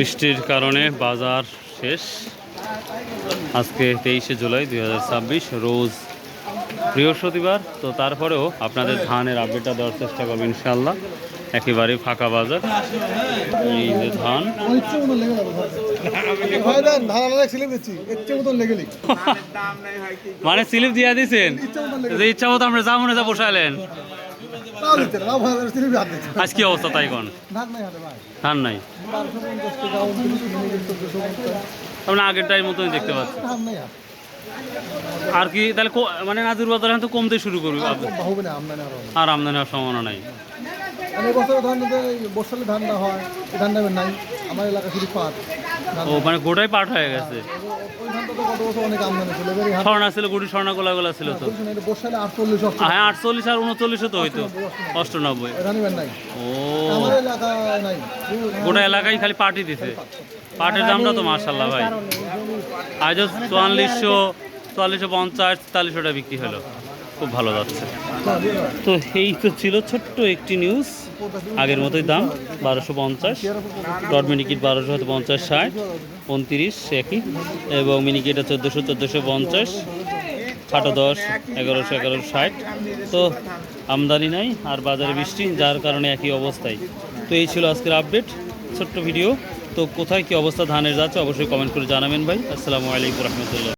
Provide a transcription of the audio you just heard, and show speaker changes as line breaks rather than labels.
বৃষ্টির কারণে বাজার শেষ। আজকে 23শে জুলাই 2026 রোজ বৃহস্পতিবার। তো তারপরেও আপনাদের ধানের আপডেটটা দেওয়ার চেষ্টা করবো ইনশাল্লাহ। একেবারে ফাঁকা বাজার। এই যে ধান, মানে স্লিপ দিয়ে দিচ্ছেন যে ইচ্ছা মতো আমরা যা মনে যা বসাইলেন। আজ কি অবস্থা তাই কোন ধান নাই, আমরা আগের টাইম মতোই দেখতে পাচ্ছি। আর কি তাহলে মানে নাজির বাজার এখন তো কমতে শুরু করবে আর আমদানি হওয়ার সম্ভাবনা নাই। ও মানে গোটাই পাট হয়ে গেছে। স্বর্ণা ছিল, গুটি স্বর্ণা গোলা গোলা ছিল তো। হ্যাঁ 48 আর 39 তো হইতো 98। ও গোটা এলাকায় খালি পাটই দিছে। পাটের দামটা তো মাশাআল্লাহ ভাই, আজ 4450 4400 বিক্রি হলো, খুব ভালো যাচ্ছে। তো এই তো ছিল ছোট্ট একটি নিউজ। আগের মতোই দাম 1250, ডট মিনিকেট 1250 60 29 একই, এবং মিনিকেট 1400 1450, খাটো 10 1100 1160। তো আমদানি নাই আর বাজারে বৃষ্টি, যার কারণে একই অবস্থায়। তো এই ছিল আজকের আপডেট, ছোট্ট ভিডিও। তো কোথায় কী অবস্থা ধানের যাচ্ছে অবশ্যই কমেন্ট করে জানাবেন ভাই। আসসালামু আলাইকুম রহমতুল্লাহ।